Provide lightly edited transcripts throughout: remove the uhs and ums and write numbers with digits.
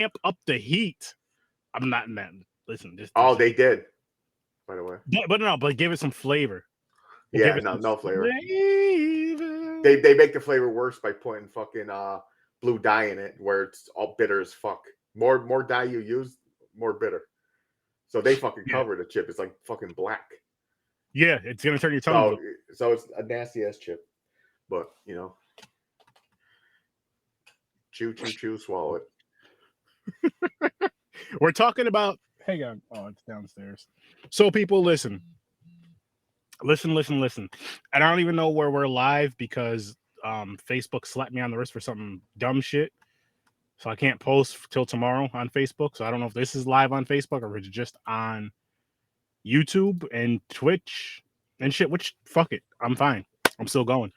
amp up the heat. I'm not in that. Listen, just they did, by the way. But give it some flavor. Yeah, no flavor. They make the flavor worse by putting fucking blue dye in it, where it's all bitter as fuck. More dye you use, more bitter. So they fucking cover the chip. It's like fucking black. Yeah, it's gonna turn your tongue blue. So it's a nasty ass chip. But you know, chew, swallow it. We're talking about. Hang on. Oh, it's downstairs. So people, listen. And I don't even know where we're live because Facebook slapped me on the wrist for some dumb shit. So I can't post till tomorrow on Facebook. So I don't know if this is live on Facebook or if it's just on YouTube and Twitch and shit. Which fuck it, I'm fine. I'm still going.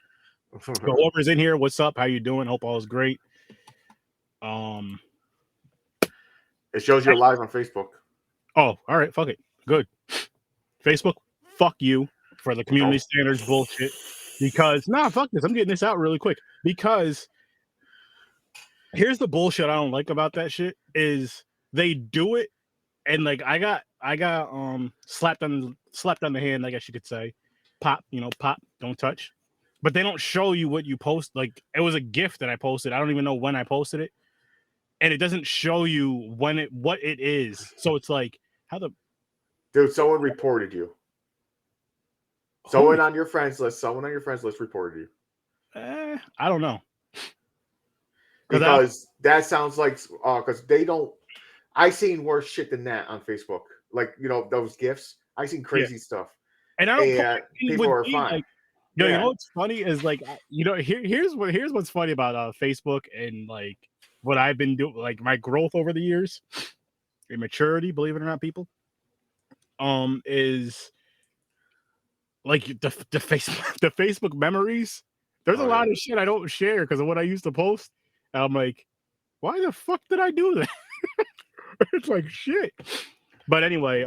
So whoever's in here, what's up? How you doing? Hope all is great. It shows you're live on Facebook. Oh, all right. Fuck it. Good. Facebook. Fuck you for the community standards bullshit. Because fuck this. I'm getting this out really quick. Because here's the bullshit I don't like about that shit is they do it and like I got slapped on the hand, I guess you could say. Pop, pop, don't touch. But they don't show you what you post. Like it was a GIF that I posted. I don't even know when I posted it. And it doesn't show you what it is. So it's like dude, someone reported you. Someone on your friends list reported you. I don't know. Because that sounds like because they don't. I seen worse shit than that on Facebook. Like those GIFs. I seen crazy stuff. And I don't. People are fine. Like, you know what's funny is like here's what's funny about Facebook and like what I've been doing, like my growth over the years, and maturity. Believe it or not, people. Is like the Facebook memories. There's a lot of shit I don't share because of what I used to post. And I'm like, why the fuck did I do that? It's like shit. But anyway,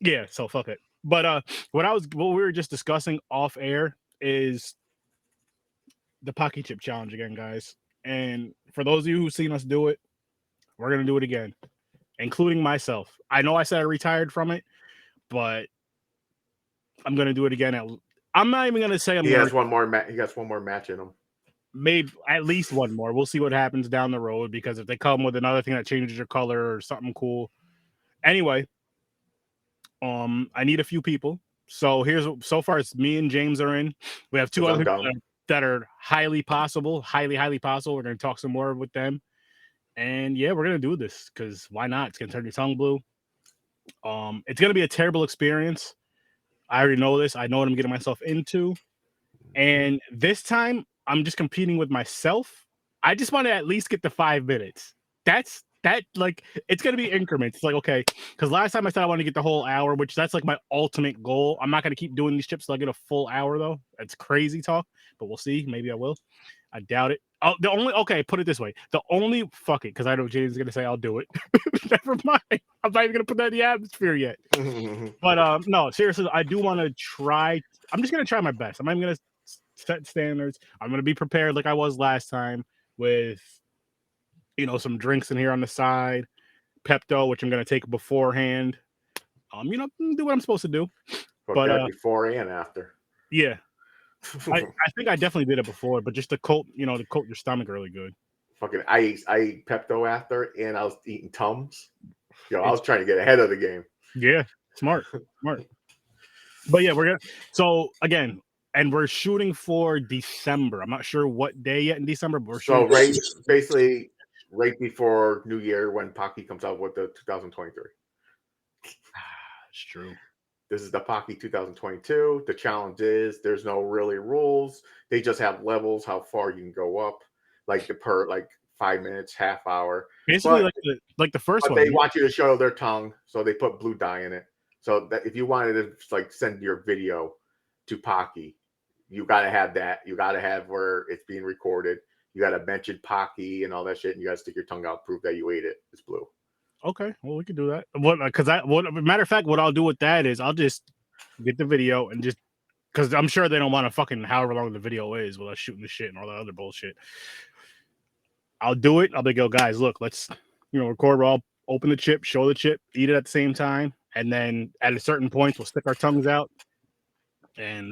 yeah, so fuck it. But what we were just discussing off air is the Pocky Chip Challenge again, guys. And for those of you who've seen us do it, we're gonna do it again, including myself. I know I said I retired from it, but I'm gonna do it again. I'm not even gonna say he has one more. He got one more match in him. Maybe at least one more. We'll see what happens down the road because if they come with another thing that changes your color or something cool. Anyway, I need a few people. So so far it's me and James are in. We have two other people that are highly possible. We're gonna talk some more with them. And yeah, we're gonna do this because why not? It's gonna turn your tongue blue. It's gonna be a terrible experience. I already know this. I know what I'm getting myself into. And this time I'm just competing with myself. I just want to at least get to 5 minutes. Like it's gonna be increments. It's like okay, because last time I said I want to get the whole hour, which that's like my ultimate goal. I'm not gonna keep doing these chips till I get a full hour though. That's crazy talk, but we'll see. Maybe I will. I doubt it. Oh, put it this way. Fuck it, because I know James is gonna say I'll do it. Never mind. I'm not even gonna put that in the atmosphere yet. But no, seriously, I do want to try. I'm just gonna try my best. I'm not even gonna set standards. I'm gonna be prepared like I was last time with some drinks in here on the side, Pepto, which I'm gonna take beforehand. Do what I'm supposed to do. But before and after. Yeah. I think I definitely did it before, but just to coat your stomach really good. Fucking, I ate Pepto after, and I was eating Tums. I was trying to get ahead of the game. Yeah, smart. But yeah, so again, and we're shooting for December. I'm not sure what day yet in December, but we're shooting basically right before New Year when Pocky comes out with the 2023. It's true. This is the Pocky 2022. The challenge is there's no really rules. They just have levels, how far you can go up, like 5 minutes, half hour. Basically, like the first one. They want you to show their tongue, so they put blue dye in it. So that if you wanted to send your video to Pocky, you got to have that. You got to have where it's being recorded. You got to mention Pocky and all that shit, and you got to stick your tongue out, prove that you ate it. It's blue. Okay, well, we can do that. Matter of fact, what I'll do with that is I'll just get the video and just because I'm sure they don't want to fucking however long the video is while shooting the shit and all that other bullshit. I'll do it. I'll be guys, look, let's record. We'll all open the chip, show the chip, eat it at the same time, and then at a certain point, we'll stick our tongues out, and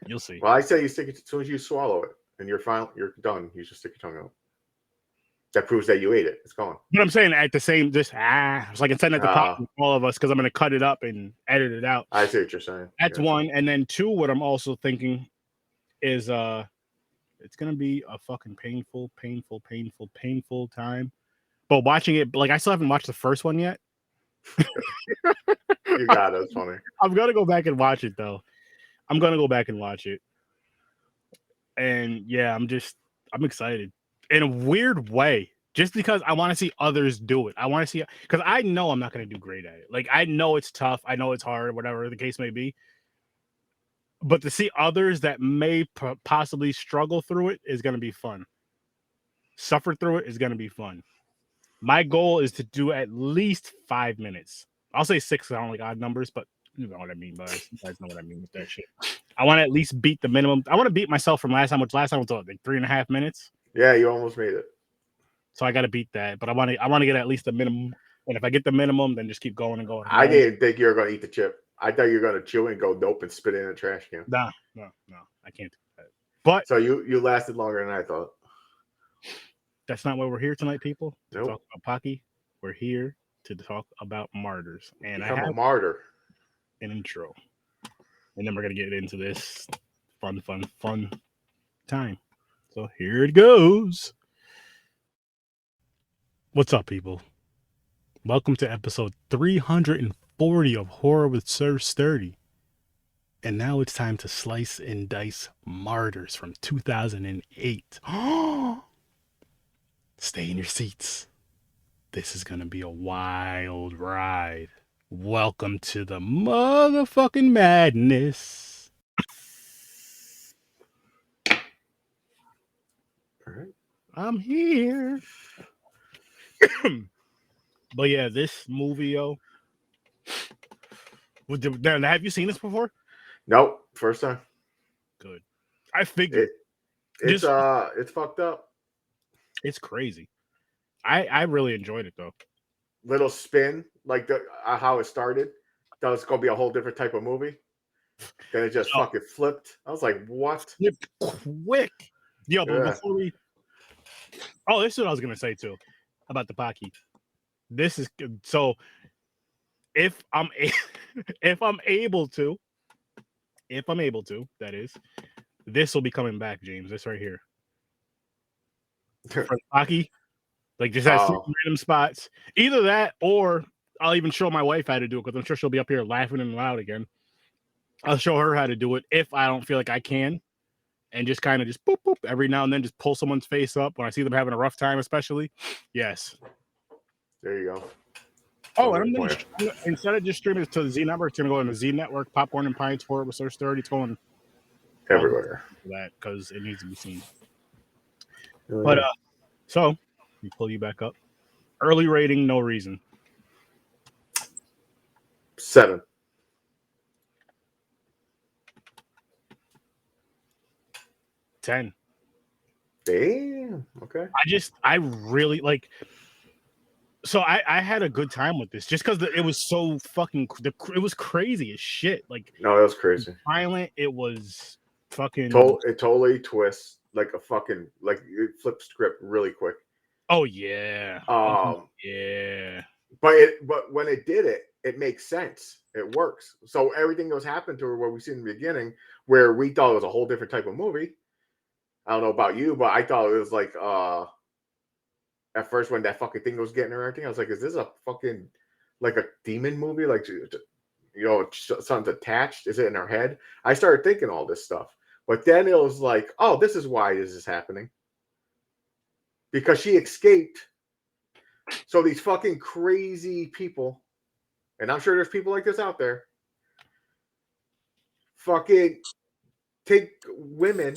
you'll see. Well, I say you stick it as soon as you swallow it, and you're done. You just stick your tongue out. That proves that you ate it. It's gone. But I'm saying at the same, it's like it's at the top of all of us because I'm going to cut it up and edit it out. I see what you're saying. That's one, and then two. What I'm also thinking is, it's going to be a fucking painful time. But watching it, like I still haven't watched the first one yet. You got it. It's funny. I'm gonna go back and watch it though. I'm gonna go back and watch it, and yeah, I'm excited in a weird way, just because I want to see others do it. I want to see, because I know I'm not gonna do great at it. Like I know it's tough, I know it's hard, whatever the case may be. But to see others that may possibly struggle through it is gonna be fun. Suffer through it is gonna be fun. My goal is to do at least 5 minutes. I'll say 6. I don't like odd numbers, but you know what I mean. But you guys know what I mean with that shit. I want to at least beat the minimum. I want to beat myself from last time, which last time was like 3.5 minutes. Yeah, you almost made it. So I got to beat that. But I want to get at least the minimum. And if I get the minimum, then just keep going and going. I didn't think you were going to eat the chip. I thought you were going to chew and go nope and spit it in a trash can. No, I can't do that. But so you lasted longer than I thought. That's not why we're here tonight, people. Nope. To talk about Pocky. We're here to talk about Martyrs. And Become a martyr. An intro. And then we're going to get into this fun time. So here it goes. What's up, people? Welcome to episode 340 of Horror with Sir Sturdy. And now it's time to slice and dice Martyrs from 2008. Stay in your seats. This is going to be a wild ride. Welcome to the motherfucking madness. All right. I'm here. But yeah, this movie, yo. Have you seen this before? Nope. First time. Good. I figured. It's fucked up. It's crazy. I really enjoyed it though. Little spin, like how it started. Thought it's gonna be a whole different type of movie. Then it just fucking flipped. I was like, what? Flipped quick. Yo, but before we this is what I was gonna say too about the Pocky. This is so if I'm able to, that is, this will be coming back, James. This right here. For the Pocky. Like just has random spots. Either that, or I'll even show my wife how to do it because I'm sure she'll be up here laughing and loud again. I'll show her how to do it if I don't feel like I can, and just kind of just boop boop every now and then, just pull someone's face up when I see them having a rough time, especially. Yes. There you go. Oh, and I'm gonna instead of just streaming it to the Z Network, it's gonna go on the Z Network, Popcorn and Pints, Horror with Sir Sturdy. It's going everywhere for that because it needs to be seen. Oh, but so. We pull you back up. Early rating, no reason. 7. Ten. Damn. Okay. I really like. So I had a good time with this just because it was so fucking. It was crazy as shit. Like no, it was crazy. Violent. It was fucking. It totally twists like a fucking it flipped script really quick. Oh yeah. Yeah. But when it did it, it makes sense. It works. So everything that was happening to her, what we see in the beginning, where we thought it was a whole different type of movie. I don't know about you, but I thought it was like at first when that fucking thing was getting her and everything, I was like, is this a fucking like a demon movie? Like something's attached? Is it in her head? I started thinking all this stuff. But then it was like, oh, this is why this is happening. Because she escaped. So these fucking crazy people, and I'm sure there's people like this out there, fucking take women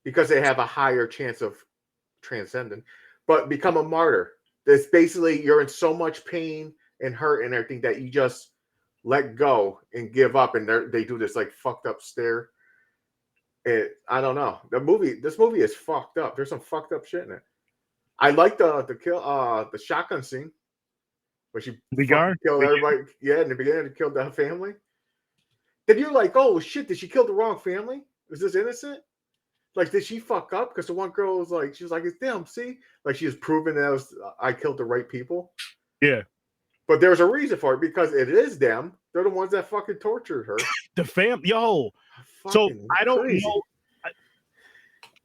because they have a higher chance of transcending, but become a martyr. It's basically you're in so much pain and hurt and everything that you just let go and give up, and they do this like fucked up stare. I don't know. This movie is fucked up. There's some fucked up shit in it. I like the shotgun scene where she killed everybody. Yeah, in the beginning, to kill the family. Then you're like, oh shit, did she kill the wrong family? Is this innocent? Like, did she fuck up? Because the one girl was like, she was like, it's them. See, like she was proving that I killed the right people. Yeah, but there's a reason for it because it is them. They're the ones that fucking tortured her. The yo. So I don't know.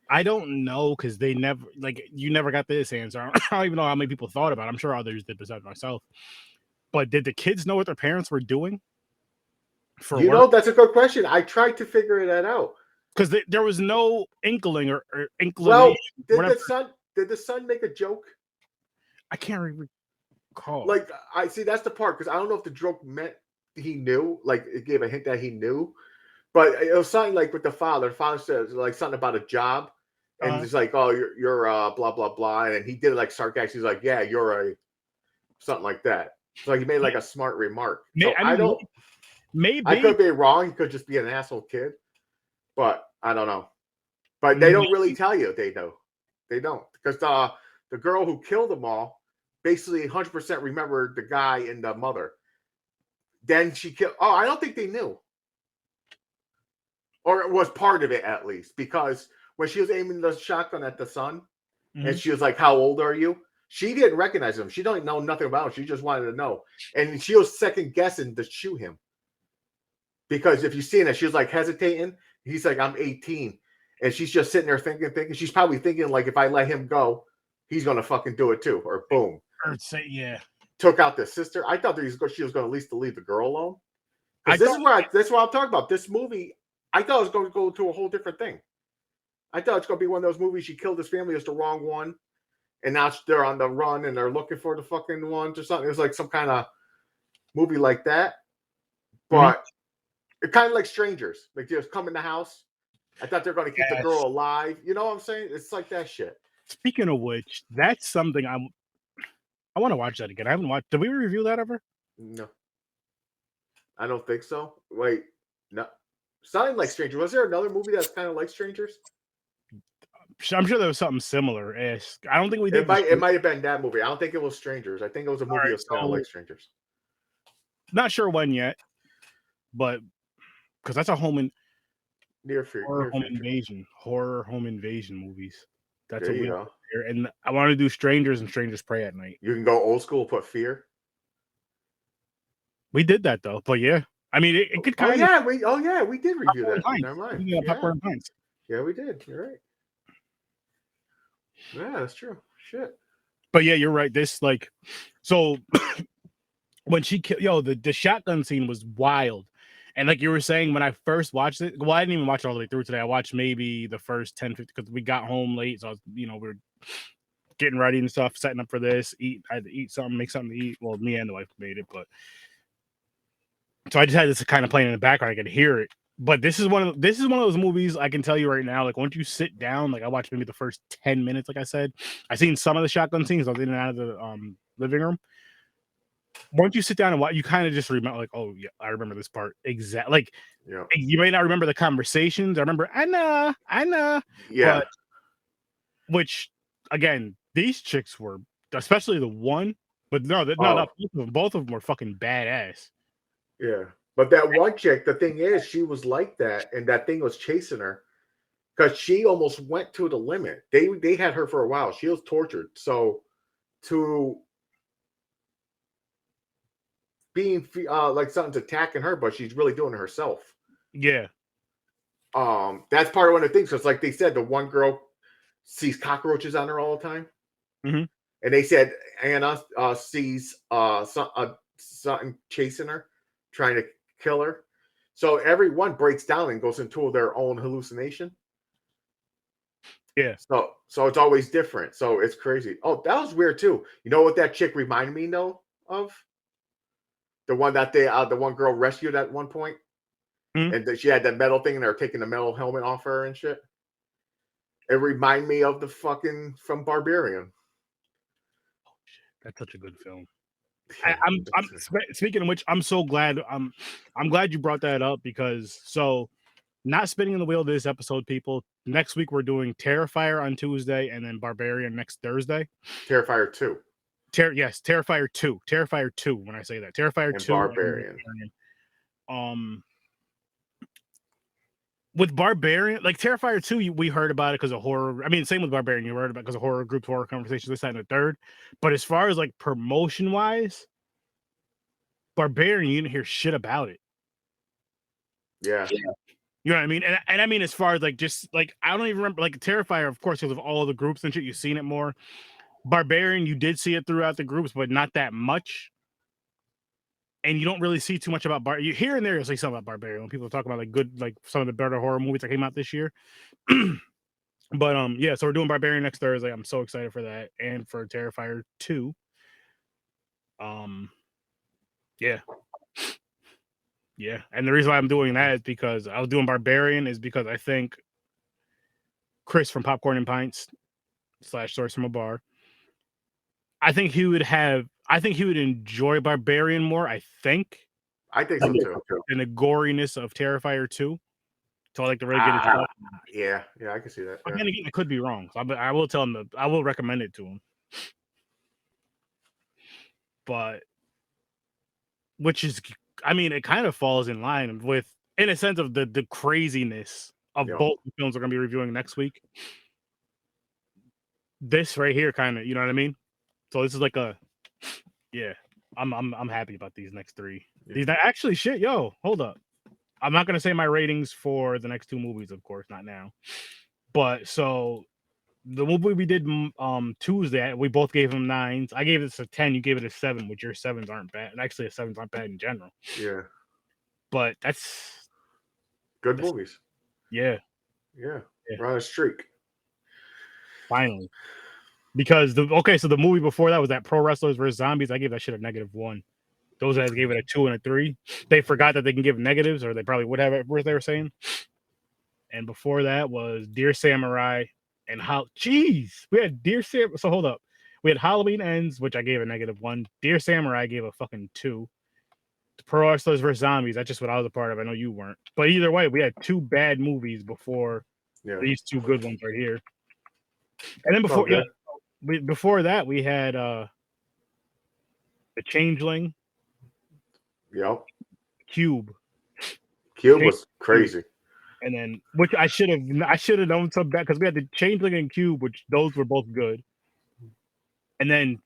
I don't know because they never you never got this answer. I don't even know how many people thought about it. I'm sure others did besides myself. But did the kids know what their parents were doing? That's a good question. I tried to figure that out because there was no inkling or inclination. Well, did the son make a joke? I can't recall. Like, I see that's the part because I don't know if the joke meant he knew. Like, it gave a hint that he knew, but it was something like with the father. The father says like something about a job. And he's like, oh, you're blah, blah, blah. And he did it like sarcastic. He's like, yeah, you're a something like that. So he made like a smart remark. So maybe I could be wrong. He could just be an asshole kid. But I don't know. But they don't really tell you they know. They don't. Because the girl who killed them all basically 100% remembered the guy and the mother. Then she killed. Oh, I don't think they knew. Or it was part of it at least. Because when she was aiming the shotgun at the son, and she was like, how old are you? She didn't recognize him. She don't know nothing about him. She just wanted to know. And she was second guessing to shoot him. Because if you see it, she was like hesitating. He's like, I'm 18. And she's just sitting there thinking. She's probably thinking, like, if I let him go, he's going to fucking do it too. Or boom. Yeah. Took out the sister. I thought she was going to at least leave the girl alone. Because that's what I'm talking about. This movie, I thought it was going to go to a whole different thing. I thought it's going to be one of those movies. She killed his family. It's the wrong one. And now they're on the run and they're looking for the fucking ones or something. It was like some kind of movie like that. But it kind of like Strangers. Like, just come in the house. I thought they're going to keep the girl alive. You know what I'm saying? It's like that shit. Speaking of which, that's something I want to watch that again. I haven't watched. Did we review that ever? No. I don't think so. Wait. No. Something like Strangers. Was there another movie that's kind of like Strangers? I'm sure there was something similar. I don't think we did. It might have been that movie. I don't think it was Strangers. I think it was a movie kind of like Strangers. Not sure when yet, but because that's a home invasion movies. That's there a weird. And I want to do Strangers and Strangers Pray at Night. You can go old school, put Fear. We did that though, but yeah, I mean it could kind of. We did review that. Never mind. Popcorn Pines. Yeah, we did. You're right. Yeah, that's true. Shit. But yeah, you're right. This so when she killed, the shotgun scene was wild. And like you were saying, when I first watched it, well, I didn't even watch it all the way through today. I watched maybe the first 10, 15 because we got home late. So, we were getting ready and stuff, setting up for this. I had to eat something, make something to eat. Well, me and the wife made it, but so I just had this kind of playing in the background. I could hear it. But this is one of those movies I can tell you right now. Like, once you sit down, like I watched maybe the first 10 minutes, like I said. I seen some of the shotgun scenes. I was in and out of the living room. Once you sit down and watch, you kind of just remember, like, oh yeah, I remember this part exactly. Like, you may not remember the conversations. I remember, I know, yeah. Which again, these chicks were, especially the one, but no, both of them were fucking badass. Yeah. But that one chick, the thing is, she was like that, and that thing was chasing her because she almost went to the limit. They had her for a while. She was tortured. So to being like something's attacking her, but she's really doing it herself. Yeah. That's part of one of the things. Because like they said, the one girl sees cockroaches on her all the time. Mm-hmm. And they said Anna sees something chasing her, trying to kill her. So everyone breaks down and goes into their own hallucination. Yeah. So it's always different. So it's crazy. Oh, that was weird too. You know what that chick reminded me though of? The one that the one girl rescued at one point, and she had that metal thing, and they were taking the metal helmet off her and shit. It reminded me of the fucking from Barbarian. Oh shit, that's such a good film. I'm speaking of which, I'm so glad. I'm glad you brought that up because not spinning the wheel this episode, people. next week we're doing Terrifier on Tuesday and then Barbarian next Thursday. Terrifier 2. Yes, Terrifier 2. Terrifier 2 when I say that. Terrifier and 2 Barbarian. And with Barbarian, like Terrifier 2, we heard about it because of horror. I mean, same with Barbarian, you heard about it because of horror groups, horror conversations, this, that, and the third. But as far as like promotion wise, Barbarian, you didn't hear shit about it. Yeah. You know what I mean? And I mean, as far as like just like I don't even remember like Terrifier, of course, because of all the groups and shit, you've seen it more. Barbarian, you did see it throughout the groups, but not that much. And you don't really see too much about you here and there. You'll see something about Barbarian when people talk about like good, like some of the better horror movies that came out this year. But yeah, so we're doing Barbarian next Thursday. I'm so excited for that, and for Terrifier 2. Yeah. And the reason why I'm doing that is because I was doing Barbarian is because I think Chris from Popcorn and Pints / Source from a Bar, I think he would enjoy Barbarian more. I think so too. And the goriness of Terrifier 2. So I like to really get it. Yeah, I can see that. But then again, I could be wrong. So I will tell him I will recommend it to him. But which is, I mean, it kind of falls in line with, in a sense, of the craziness of both the films we're gonna be reviewing next week. This right here, kind of, you know what I mean? So this is like I'm happy about these next 3. These actually shit, hold up. I'm not gonna say my ratings for the next 2 movies, of course, not now. But so the movie we did Tuesday, we both gave them 9s. I gave this a 10, you gave it a 7, which your 7s aren't bad. And actually, a 7s aren't bad in general. Yeah. But that's good movies. Yeah. We're on a streak. Finally. Because so the movie before that was that Pro Wrestlers vs. Zombies. I gave that shit a -1. Those guys gave it a 2 and a 3. They forgot that they can give negatives, or they probably would have it, what they were saying. And before that was Dear Samurai and we had Dear Samurai. So hold up. We had Halloween Ends, which I gave a -1. Dear Samurai I gave a fucking 2. Pro Wrestlers vs. Zombies, that's just what I was a part of. I know you weren't. But either way, we had 2 bad movies before these 2 good ones right here. And then before that, we had The Changeling. Yep. Cube was crazy. And then, which I should have known some bad, because we had The Changeling and Cube, which those were both good. And then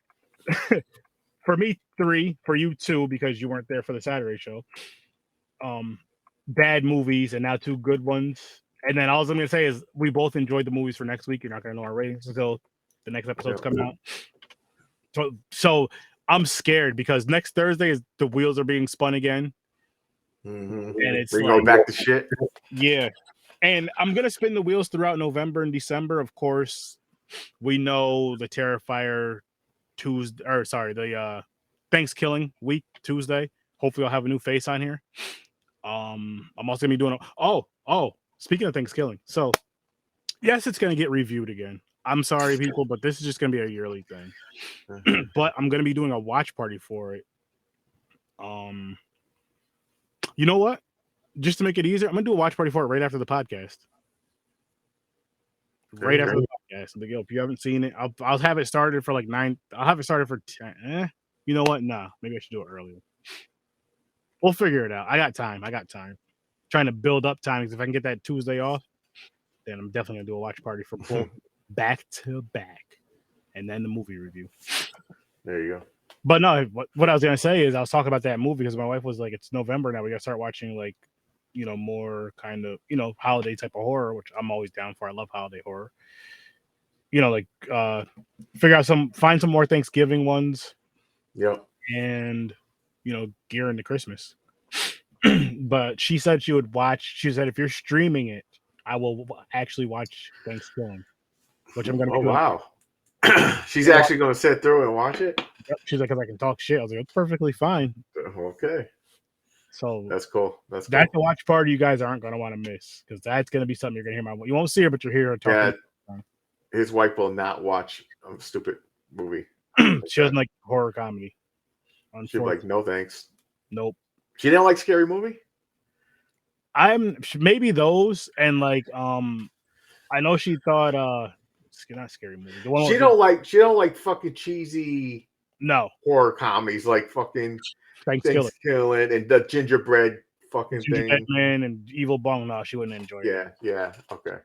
for me 3, for you 2, because you weren't there for the Saturday show. Bad movies, and now 2 good ones. And then all I'm gonna say is we both enjoyed the movies for next week. You're not gonna know our ratings until the next episode's coming out. So I'm scared because next Thursday is the wheels are being spun again. Mm-hmm. And it's we go back to shit. Yeah. And I'm gonna spin the wheels throughout November and December. Of course, we know the Terrifier Tuesday, or sorry, the Thanksgiving week Tuesday. Hopefully I'll have a new face on here. I'm also gonna be doing speaking of Thanksgiving. So yes, it's gonna get reviewed again. I'm sorry, people, but this is just gonna be a yearly thing. But I'm gonna be doing a watch party for it. You know what? Just to make it easier, I'm gonna do a watch party for it right after the podcast. Right after the podcast. Like, if you haven't seen it, I'll have it started for like 9. I'll have it started for 10. You know what? Nah, maybe I should do it earlier. We'll figure it out. I got time. Trying to build up time, because if I can get that Tuesday off, then I'm definitely gonna do a watch party for both back to back, and then the movie review. There you go. But no, what I was gonna say is I was talking about that movie because my wife was like, "It's November now. We gotta start watching like, more kind of holiday type of horror," which I'm always down for. I love holiday horror. Find some more Thanksgiving ones. Yep. And gear into Christmas. But she said she would watch. She said if you're streaming it, I will actually watch Thanksgiving, which I'm gonna. Oh wow! She's actually gonna sit through and watch it. Yep. She's like, "Cause I can talk shit." I was like, "It's perfectly fine." Okay. So that's cool. That's the watch party you guys aren't gonna want to miss, because that's gonna be something you're gonna hear. You won't see her, but you'll hear her talking. Yeah, his wife will not watch a stupid movie. She doesn't like horror comedy. She's like, no thanks. Nope. She didn't like Scary Movie? I'm maybe those, and like I know she thought it's not Scary Movie. The one She don't like fucking cheesy no horror comedies like fucking Thanksgiving. Thanksgiving and the gingerbread fucking Gingerbread thing. Man and Evil Bong. No, she wouldn't enjoy it. Yeah. Okay.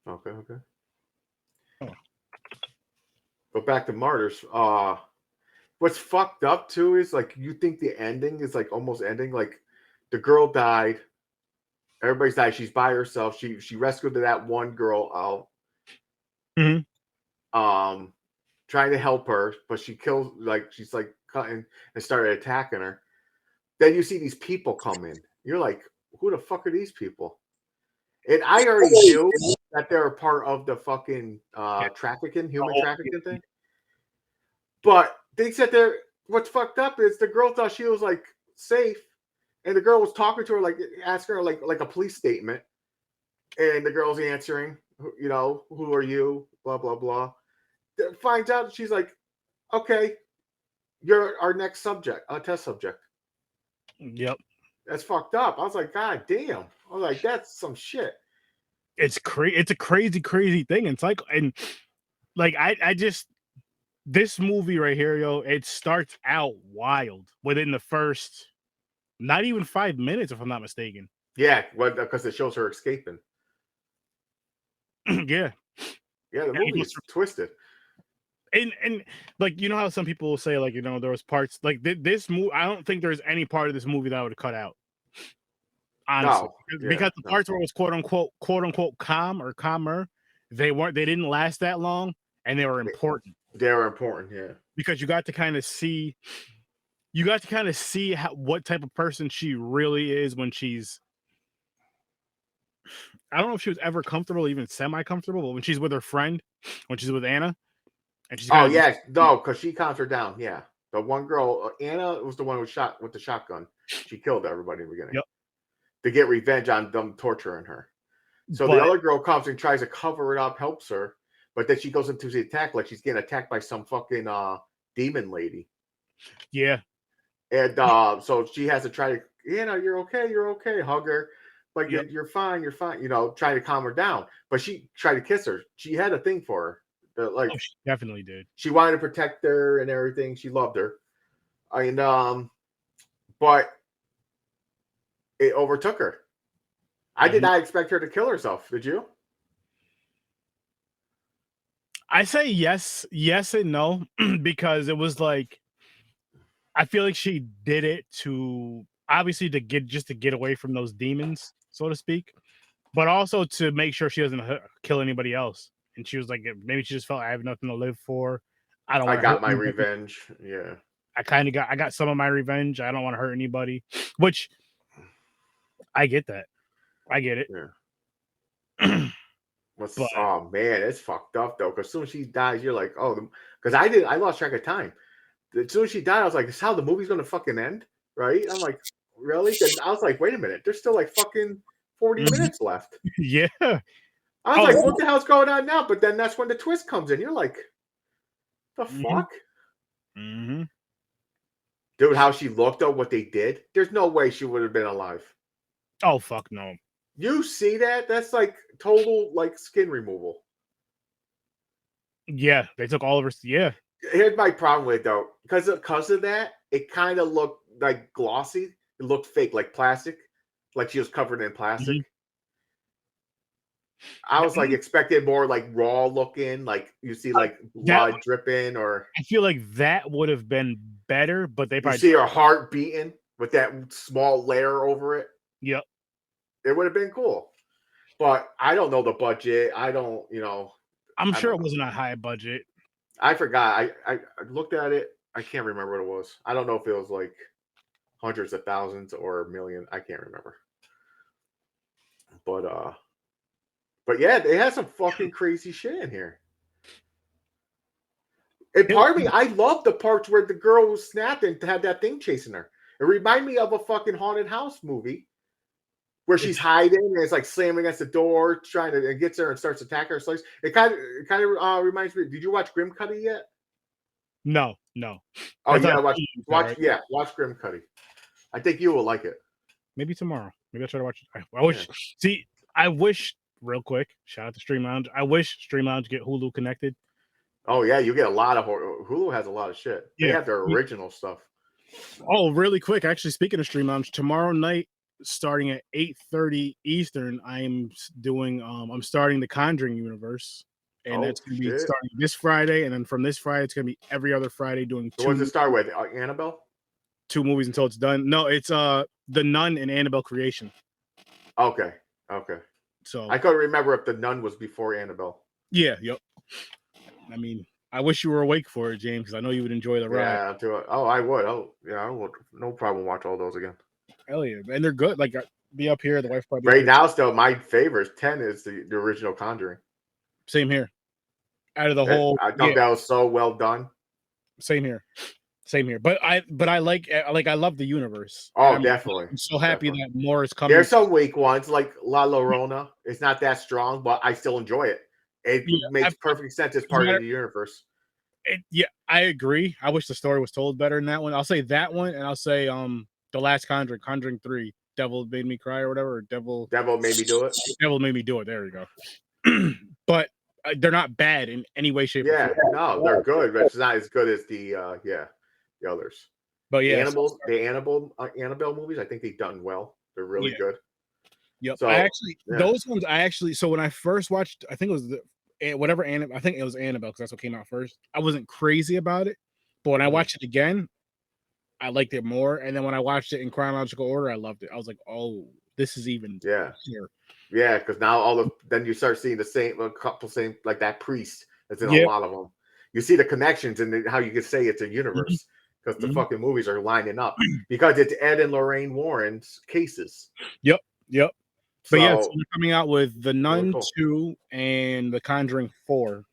Oh. Go back to Martyrs. What's fucked up too is like you think the ending is like almost ending. Like the girl died. Everybody's died. She's by herself. She rescued that one girl out. Trying to help her, but she kills she's like cutting and started attacking her. Then you see these people come in. You're like, who the fuck are these people? And I already knew that they're a part of the fucking trafficking, human trafficking thing. But they said they're what's fucked up is the girl thought she was like safe, and the girl was talking to her like asking her like a police statement, and the girl's answering, you know, who are you? Blah blah blah. Finds out she's like, okay, you're our next subject, test subject. Yep. That's fucked up. I was like, God damn. I was like, that's some shit. It's a crazy thing. It's like, and like, I just, this movie right here, yo, it starts out wild within the first, not even 5 minutes, if I'm not mistaken. Yeah, because it shows her escaping. Yeah. Yeah, the movie is twisted. And like, you know how some people will say, like, you know, there was parts like this movie. I don't think there's any part of this movie that I would cut out. Honestly, because the parts where it was quote unquote calm or calmer, they didn't last that long, and they were important. They were important, yeah. Because you got to kind of see what type of person she really is when she's. I don't know if she was ever comfortable, even semi-comfortable, but when she's with her friend, when she's with Anna, and she's because she calms her down. Yeah, the one girl, Anna, was the one who shot with the shotgun. She killed everybody in the beginning. Yep. To get revenge on them torturing her. So the other girl comes and tries to cover it up, helps her, but then she goes into the attack like she's getting attacked by some fucking demon lady. Yeah. And so she has to try to, you're okay, hug her. But you're fine, you know, trying to calm her down. But she tried to kiss her. She had a thing for her. She definitely did. She wanted to protect her and everything. She loved her. And but it overtook her. I did not expect her to kill herself. Did you? I say yes and no, because it was like, I feel like she did it to obviously to get away from those demons, so to speak, but also to make sure she doesn't kill anybody else. And she was like, maybe she just felt, I have nothing to live for. I got my revenge. Yeah. I got some of my revenge. I don't want to hurt anybody, which I get that. I get it. Yeah. Oh man, it's fucked up though. Because as soon as she dies, you're like, oh, because I lost track of time. As soon as she died, I was like, this is how the movie's gonna fucking end, right? I'm like, really? I was like, wait a minute, there's still like fucking 40 minutes left. Yeah. I was like, what the hell's going on now? But then that's when the twist comes in. You're like, the fuck? Mm-hmm. Dude, how she looked though, what they did, there's no way she would have been alive. Oh, fuck no. You see that? That's like total like skin removal. Yeah, they took all of her. Yeah. Here's my problem with it though. Because of that, it kind of looked like glossy. It looked fake, like plastic. Like she was covered in plastic. I was like expecting more like raw looking, like you see like blood dripping, or I feel like that would have been better, but they probably see her heart beating with that small layer over it. Yep. It would have been cool. But I don't know the budget. I don't, I'm sure it wasn't a high budget. I forgot. I looked at it. I can't remember what it was. I don't know if it was like hundreds of thousands or a million. I can't remember. But yeah, they had some fucking crazy shit in here. And part of me, I love the parts where the girl was snapping to have that thing chasing her. It reminded me of a fucking haunted house movie where she's hiding and it's like slamming against the door, trying to, and gets her and starts attacking her. Slice. It kind of reminds me. Did you watch Grim Cuddy yet? No. Oh, you gotta watch Grim Cuddy. I think you will like it. Maybe tomorrow. Maybe I'll try to watch it. I wish. See, I wish. Real quick, shout out to Stream Lounge. I wish Stream Lounge get Hulu connected. Oh yeah, you get a lot of horror. Hulu has a lot of shit. They have their original stuff. Oh, really quick. Actually, speaking of Stream Lounge, tomorrow night, starting at 8:30 Eastern, I'm doing. I'm starting the Conjuring universe, and that's going to be starting this Friday, and then from this Friday, it's going to be every other Friday doing. So what does it start with? Annabelle. 2 movies until it's done. No, it's The Nun and Annabelle Creation. Okay. So I couldn't remember if The Nun was before Annabelle. Yeah. Yep. I mean, I wish you were awake for it, James, because I know you would enjoy the ride. Yeah. I would. Oh, yeah. I would. No problem. Watch all those again. Hell yeah, and they're good. Like, be up here. The wife probably right now. Still, my favorite 10 is the original Conjuring. Same here. Out of the whole, I thought that was so well done. Same here. But I I love the universe. Oh, definitely. I'm so happy that more is coming. There's some weak ones like La Llorona. It's not that strong, but I still enjoy it. It makes perfect sense as part of the universe. Yeah, I agree. I wish the story was told better in that one. I'll say that one, and I'll say the last Conjuring 3, Devil Made Me Cry or whatever. Or Devil Made me do it. Devil Made Me do it. There we go. But they're not bad in any way, shape, or form. No, they're good, but it's not as good as the others. But yeah, the Annabelle movies, I think they've done well. They're really good. Yep. So, those ones so when I first watched, I think it was I think it was Annabelle because that's what came out first. I wasn't crazy about it, but when I watched it again, I liked it more. And then when I watched it in chronological order, I loved it. I was like, oh, this is even here. Yeah, because now then you start seeing a couple like that priest that's in a lot of them. You see the connections and how you can say it's a universe because the fucking movies are lining up because it's Ed and Lorraine Warren's cases. Yep. But so they're coming out with The Nun 2 and The Conjuring 4.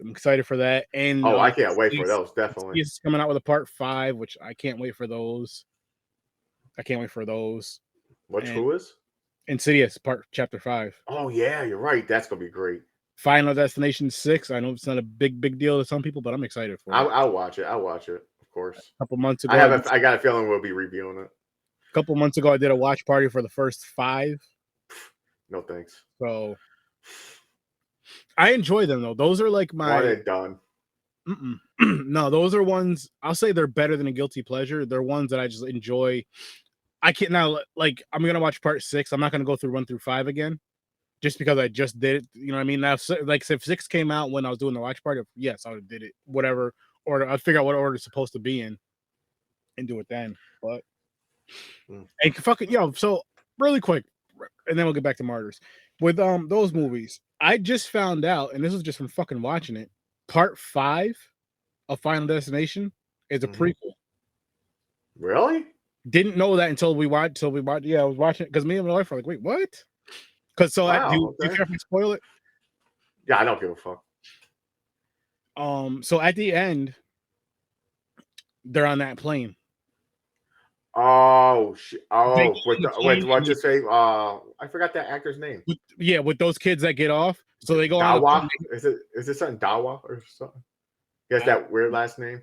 I'm excited for that. And I can't wait for those. Definitely, he's coming out with a part 5, which I can't wait for those. Who is Insidious chapter 5? Oh yeah, you're right. That's gonna be great. Final Destination 6. I know it's not a big deal to some people, but I'm excited for it. I'll watch it. Of course. A couple months ago, I got a feeling we'll be reviewing it. A couple months ago, I did a watch party for the first 5. No thanks. So I enjoy them though. Those are like my. One and done. No, those are ones I'll say they're better than a guilty pleasure. They're ones that I just enjoy. I can't now. Like I'm gonna watch part 6. I'm not gonna go through 1 through 5 again, just because I just did it. You know what I mean? Now, like if 6 came out when I was doing the watch party, yes, I would have did it. Whatever order, I'd figure out what order it's supposed to be in, and do it then. But. And fucking so really quick, and then we'll get back to Martyrs. With those movies, I just found out, and this was just from fucking watching it. Part 5 of Final Destination is a prequel. Really? Didn't know that until we watched. Yeah, I was watching it because me and my wife were like, "Wait, what?" Because do you care if we spoil it? Yeah, I don't give a fuck. So at the end, they're on that plane. Oh shit! Oh, with what's his name? I forgot that actor's name. With those kids that get off, so they go Dawa. On. Is it something Dawa or something? He has that weird last name.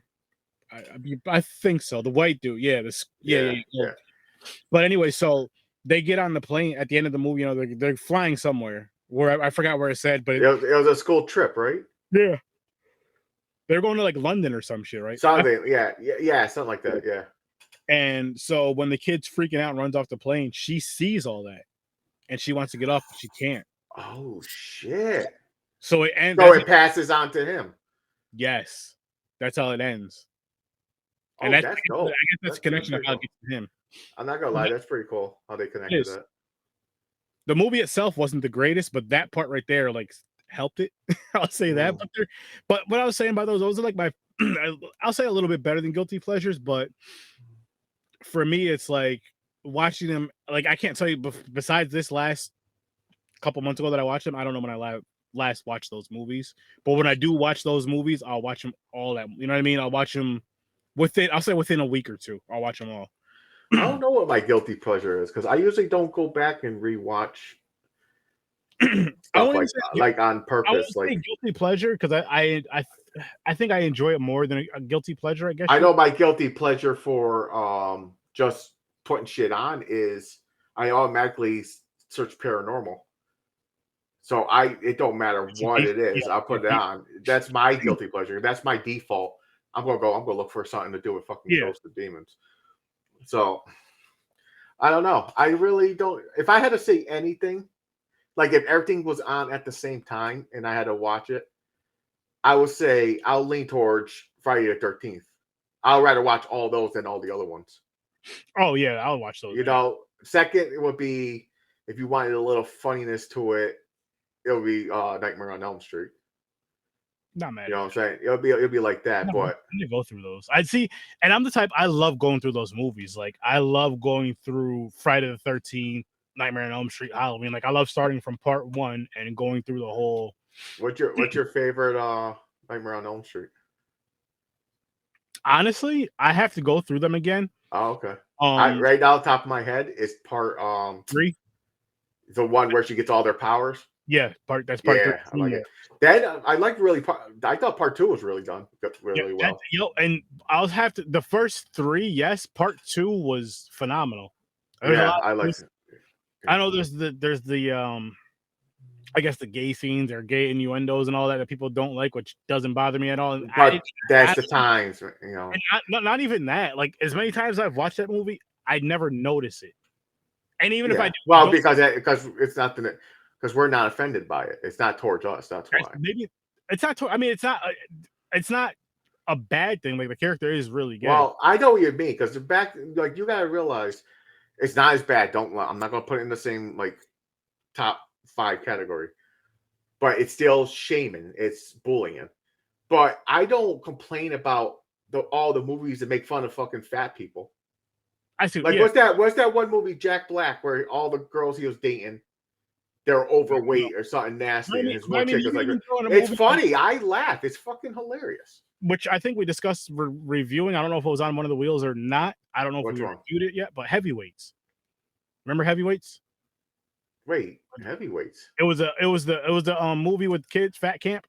I think so. The white dude, yeah. But anyway, so they get on the plane at the end of the movie. They're flying somewhere where I forgot where it said, but it was a school trip, right? Yeah, they're going to like London or some shit, right? Something, yeah, something like that, yeah. And so when the kid's freaking out and runs off the plane, she sees all that, and she wants to get off, but she can't. Oh shit! So it ends. So it passes on to him. Yes, that's how it ends. And that's dope. I guess that's a connection of how it gets to him. I'm not gonna lie, that's pretty cool how they connected that. The movie itself wasn't the greatest, but that part right there, like, helped it. I'll say that. But what I was saying about those are like my, I'll say a little bit better than guilty pleasures, but for me, it's like watching them. Like I can't tell you. Besides this last couple months ago that I watched them, I don't know when I last watched those movies. But when I do watch those movies, I'll watch them all. You know what I mean? I'll watch them within a week or two. I'll watch them all. I don't know what my guilty pleasure is because I usually don't go back and rewatch stuff like on purpose. I wouldn't say guilty pleasure because I think I enjoy it more than a guilty pleasure. I guess I know my guilty pleasure for just putting shit on is I automatically search paranormal. So it don't matter what it is. I'll put it on. That's my guilty pleasure. That's my default. I'm gonna look for something to do with fucking ghosts and demons. So I don't know. I really don't. If I had to say anything, like if everything was on at the same time and I had to watch it, I would say I'll lean towards Friday the 13th. I'll rather watch all those than all the other ones. Oh yeah, I'll watch those. You know, second it would be, if you wanted a little funniness to it, it'll be Nightmare on Elm Street. Not mad. You know what I'm saying? It'll be like that. No, but I'm gonna go through those. I'd see, and I'm the type, I love going through those movies. Like I love going through Friday the 13th, Nightmare on Elm Street, Halloween. Like I love starting from part 1 and going through the whole. What's your favorite Nightmare on Elm Street? Honestly, I have to go through them again. Oh, okay. Right now, top of my head is part 3. The one where she gets all their powers. Yeah, that's part 3. I like it. Then I like really. I thought part 2 was really done really well. And I'll have to. The first 3, yes. Part 2 was phenomenal. I like it. I know there's the I guess the gay scenes or gay innuendos and all that people don't like, which doesn't bother me at all. But that's the times, you know. And not even that. Like as many times I've watched that movie, I never notice it. And even if I do, because it's not because we're not offended by it. It's not towards us. That's why. Maybe it's not. I mean, it's not a bad thing. Like the character is really good. Well, I know what you mean because you gotta realize it's not as bad. I'm not gonna put it in the same like top 5 category, but it's still shaming. It's bullying. But I don't complain about all the movies that make fun of fucking fat people. I see. Like what's that one movie, Jack Black, where all the girls he was dating, they're overweight or something nasty, and his one chick is like, it's funny. I laugh. It's fucking hilarious. Which I think we discussed reviewing. I don't know if it was on one of the wheels or not. I don't know if we reviewed it yet, but Heavyweights. Remember Heavyweights? Wait, Heavyweights. It was the movie with kids, Fat Camp.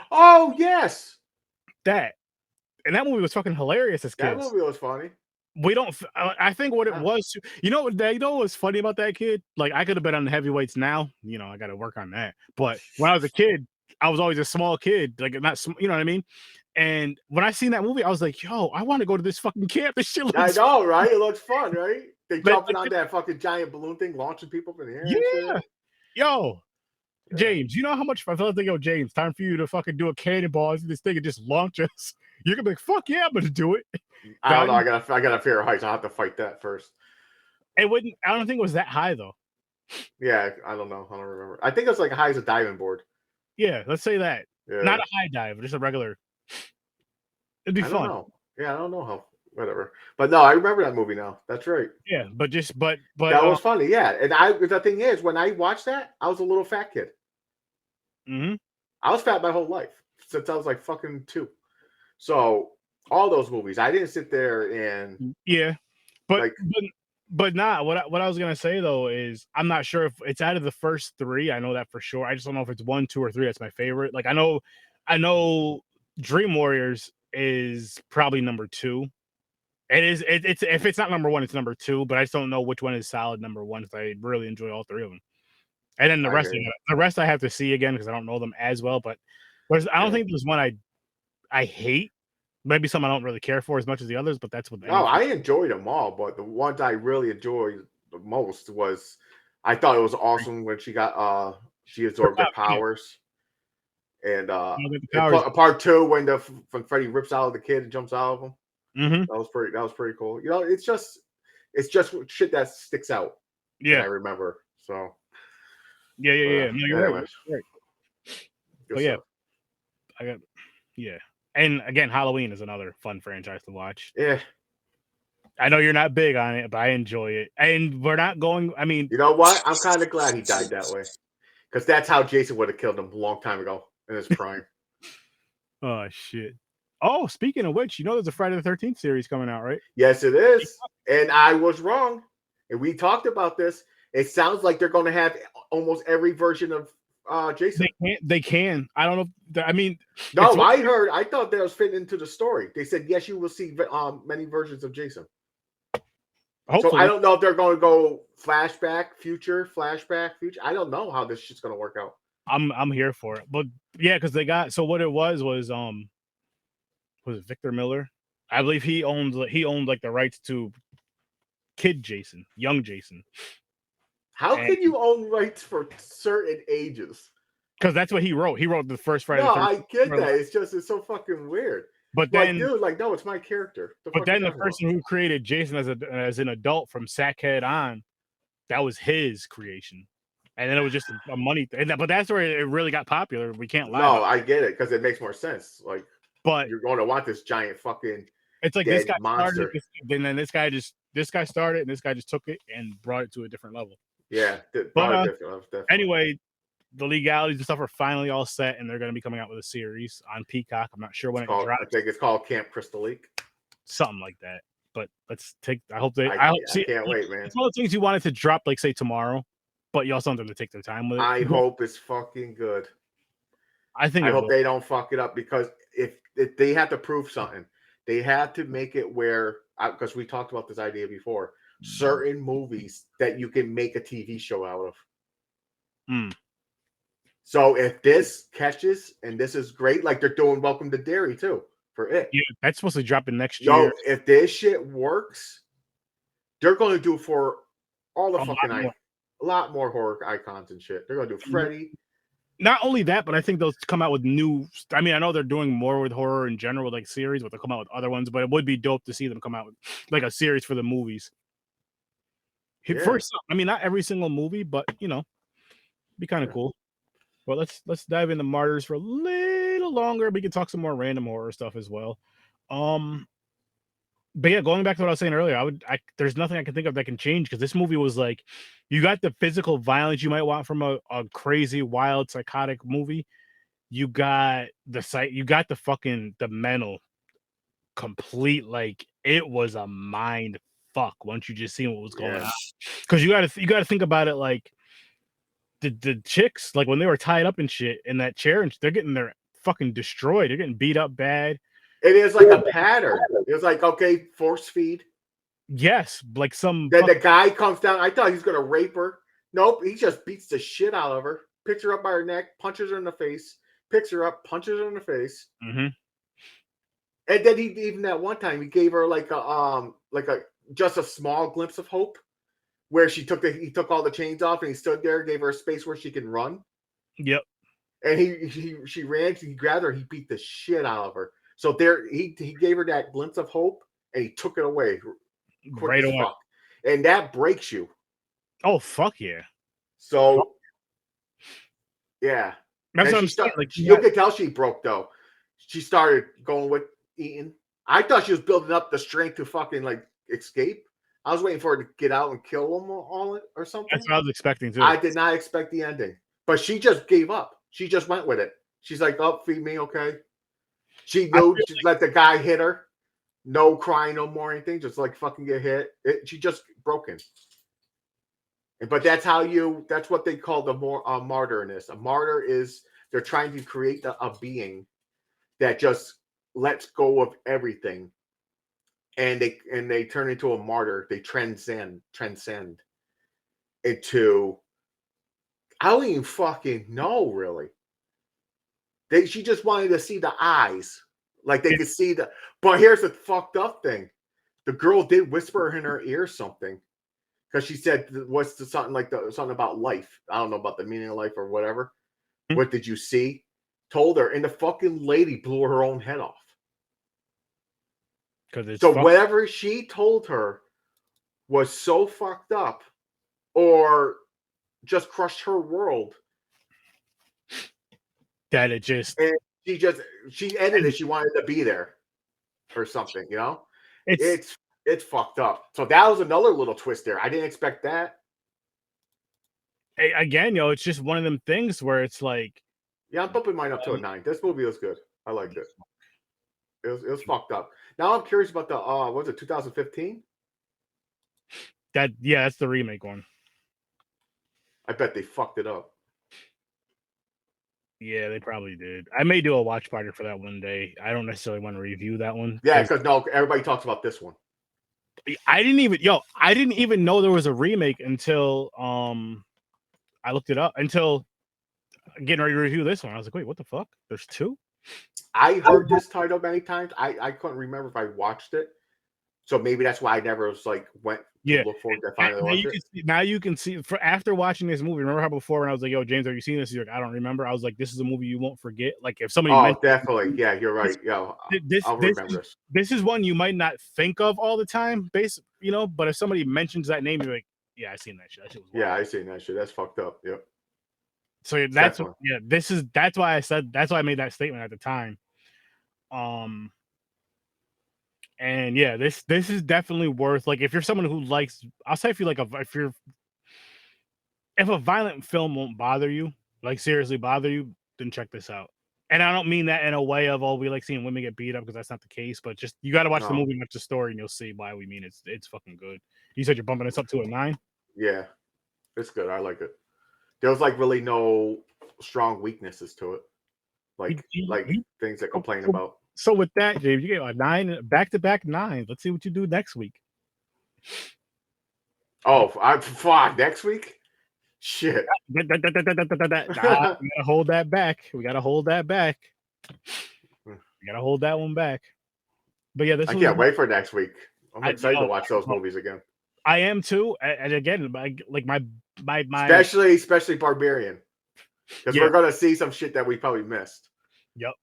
Oh yes, and that movie was fucking hilarious as kids. That movie was funny. We don't. I think what it was. You know what's funny about that kid? Like I could have been on the Heavyweights now. You know, I got to work on that. But when I was a kid, I was always a small kid. Like not, you know what I mean? And when I seen that movie, I was like, yo, I want to go to this fucking camp. This shit looks I know, right? It looks fun, right? They jumping on that fucking giant balloon thing, launching people from the air. Yeah. Yo, James, you know how much I felt like, yo, James, time for you to fucking do a cannonball into this thing and just launch us. You're gonna be like, fuck yeah, I'm gonna do it. I don't know. I got a fear of heights. I'll have to fight that first. I don't think it was that high though. Yeah, I don't know. I don't remember. I think it was like high as a diving board. Yeah, let's say that. Yeah. Not a high dive, just a regular. It'd be fun. Yeah, I don't know how. Whatever. But no, I remember that movie now. That's right. Yeah, but that was funny. Yeah, and the thing is, when I watched that, I was a little fat kid. Mm-hmm. I was fat my whole life since I was like fucking 2. So all those movies, I didn't sit there and but not what I was gonna say though is I'm not sure if it's out of the first 3. I know that for sure. I just don't know if it's 1, 2, or 3. That's my favorite. Like I know Dream Warriors is probably number 2. It's if it's not number 1, it's number 2. But I just don't know which one is solid number 1 because I really enjoy all 3 of them. And then the rest I have to see again because I don't know them as well. But I don't think there's one I hate. Maybe some I don't really care for as much as the others, but that's what. No, I enjoyed them all, but the ones I really enjoyed the most was I thought it was awesome when she absorbed the powers, and part 2 when Freddy rips out of the kid and jumps out of him. Mm-hmm. That was pretty cool. You know, it's just shit that sticks out. Yeah, I remember. So yeah. No, you're right. But yeah. And again, Halloween is another fun franchise to watch. Yeah. I know you're not big on it, but I enjoy it. And we're not going, I mean... You know what? I'm kind of glad he died that way. Because that's how Jason would have killed him a long time ago in his prime. Oh, shit. Oh, speaking of which, you know there's a Friday the 13th series coming out, right? Yes, it is. And I was wrong. And we talked about this. It sounds like they're going to have almost every version of Jason. They can. I don't know. I mean, no, I thought that was fitting into the story. They said yes, you will see many versions of Jason. Hopefully. So I don't know if they're going to go flashback, future. I don't know how this shit's going to work out. I'm here for it, but yeah, because they got so what it was it Victor Miller? I believe he owned like the rights to kid Jason, young Jason. How can you own rights for certain ages? Because that's what he wrote. He wrote the first Friday. No, I get that. It's so fucking weird. But then, dude, no, it's my character. But then the person who created Jason as an adult from Sackhead on, that was his creation. And then it was just a money thing. But that's where it really got popular. We can't lie. No, I get it because it makes more sense. But you're going to want this giant fucking. It's like this guy monster. Started, and then this guy started, and this guy just took it and brought it to a different level. Yeah, anyway, the legalities and stuff are finally all set, and they're going to be coming out with a series on Peacock. I'm not sure when it drops. I think it's called Camp Crystal Lake, something like that. But let's take. I hope I can't wait, man. It's one of the things you wanted to drop, like say tomorrow, but you also want them to take their time with it. I hope it's fucking good. I hope they don't fuck it up because if they have to prove something, they have to make it where because we talked about this idea before. Certain movies that you can make a TV show out of. So if this catches and this is great, like they're doing Welcome to Derry too for it. Yeah, that's supposed to drop in next year. If this shit works, they're going to do for all the a lot more horror icons and shit. They're going to do Freddy. Not only that, but I think they'll come out with new. I mean, I know they're doing more with horror in general, like series, but they'll come out with other ones. But it would be dope to see them come out with like a series for the movies. First, I mean, not every single movie, but be kind of cool. But let's dive into Martyrs for a little longer. We can talk some more random horror stuff as well. But yeah, going back to what I was saying earlier, there's nothing I can think of that can change because this movie was like, you got the physical violence you might want from a crazy, wild, psychotic movie. You got the mental complete, like it was a mind fuck once you just seen what was going on. Because you gotta think about it like the chicks, like when they were tied up and shit in that chair and they're getting their fucking destroyed. They're getting beat up bad. It is like a pattern. It was like, okay, force feed. Yes, like some. Then the guy comes down. I thought he was gonna rape her. Nope, he just beats the shit out of her, picks her up by her neck, punches her in the face, picks her up, punches her in the face. Mm-hmm. And then even that one time he gave her like just a small glimpse of hope, where he took all the chains off and he stood there, gave her a space where she can run. Yep. And she ran, he grabbed her, he beat the shit out of her. So there, he gave her that glimpse of hope, and he took it away right away. Fuck. And that breaks you. Oh fuck yeah! So yeah, that's what I'm saying. Like you can tell she broke though. She started going with eating. I thought she was building up the strength to fucking like escape. I was waiting for her to get out and kill them all or something. That's what I was expecting too. I did not expect the ending, but she just gave up. She just went with it. She's like, "Oh, feed me, okay." She knew to let the guy hit her. No crying, no more anything. Just like fucking get hit. She just broken. But that's what they call the martyr in this. A martyr is they're trying to create a being that just lets go of everything. And they turn into a martyr. They transcend into, I don't even fucking know really. She just wanted to see the eyes. Like they could see but here's the fucked up thing. The girl did whisper in her ear something. Because she said something about life. I don't know about the meaning of life or whatever. Mm-hmm. What did you see? Told her, and the fucking lady blew her own head off. Whatever she told her was so fucked up or just crushed her world. That it just... And she ended it. She wanted to be there or something, It's fucked up. So that was another little twist there. I didn't expect that. Again, it's just one of them things where it's like... Yeah, I'm bumping mine up to a 9. This movie was good. I liked it. It was fucked up. Now I'm curious about the was it 2015? That's the remake one. I bet they fucked it up. Yeah, they probably did. I may do a watch party for that one day. I don't necessarily want to review that one. Yeah, because everybody talks about this one. I didn't even know there was a remake until I looked it up, until getting ready to review this one. I was like, wait, what the fuck? There's two? I heard this title many times. I couldn't remember if I watched it. So maybe that's why I never was like went to look forward to finally watch it. Now you can see for after watching this movie. Remember how before when I was like, "Yo, James, have you seen this?" He's like, "I don't remember." I was like, "This is a movie you won't forget." Like if somebody, definitely, yeah, you're right. I'll remember this. This is one you might not think of all the time, but if somebody mentions that name, you're like, "Yeah, I seen that shit." That shit was wild. Yeah, I seen that shit. That's fucked up. Yep. So that's why I said that's why I made that statement at the time. And yeah, this is definitely worth, like, if you're someone who likes, I'll say if a violent film won't bother you, like seriously bother you, then check this out. And I don't mean that in a way of, we like seeing women get beat up, because that's not the case, but just you got to watch the movie, watch the story, and you'll see why we mean it's fucking good. You said you're bumping this up to a 9? Yeah, it's good. I like it. There was like really no strong weaknesses to it, like things to complain about. So with that, James, you get a 9, back-to-back 9. Let's see what you do next week. Fuck next week. Shit. We gotta hold that back. We gotta hold that one back. But yeah, I can't wait for next week. I'm excited to watch those movies again. I am too. And again, like my especially Barbarian, because we're gonna see some shit that we probably missed. Yep.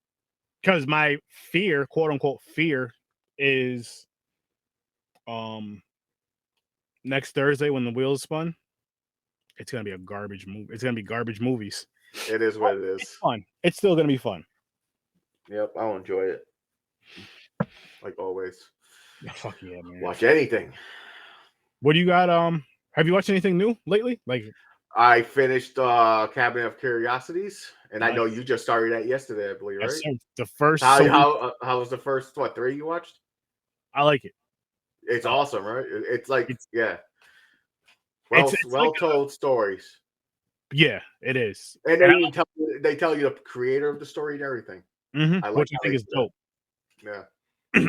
Because my fear, quote unquote fear, is next Thursday when the wheels spun, it's gonna be a garbage movie. It's gonna be garbage movies. It is what it is. It's fun. It's still gonna be fun. Yep, I'll enjoy it. Like always. Fuck yeah, man. Watch anything. What do you got? Have you watched anything new lately? Like, I finished Cabinet of Curiosities, and I know you just started that yesterday, I believe, right? The first. How was the first 3 you watched? I like it. It's awesome, right? It's like well told stories. Yeah, it is. And they tell you the creator of the story and everything. Mm-hmm. Which I think is dope. Yeah.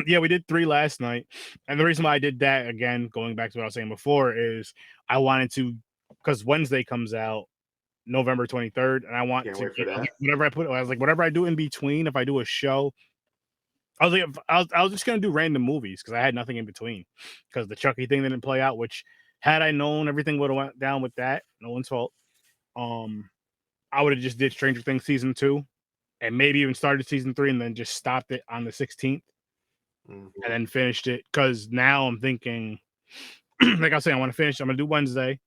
Yeah, we did 3 last night, and the reason why I did that, again, going back to what I was saying before, is I wanted to, because Wednesday comes out November 23rd, and I want whatever I do in between, if I do a show, I was like, I was just gonna do random movies because I had nothing in between, because the Chucky thing didn't play out, which had I known everything would have went down with that, no one's fault. I would have just did Stranger Things season 2, and maybe even started season 3, and then just stopped it on the 16th. And then finished it, because now I'm thinking, like I was saying, I want to finish. I'm gonna do Wednesday,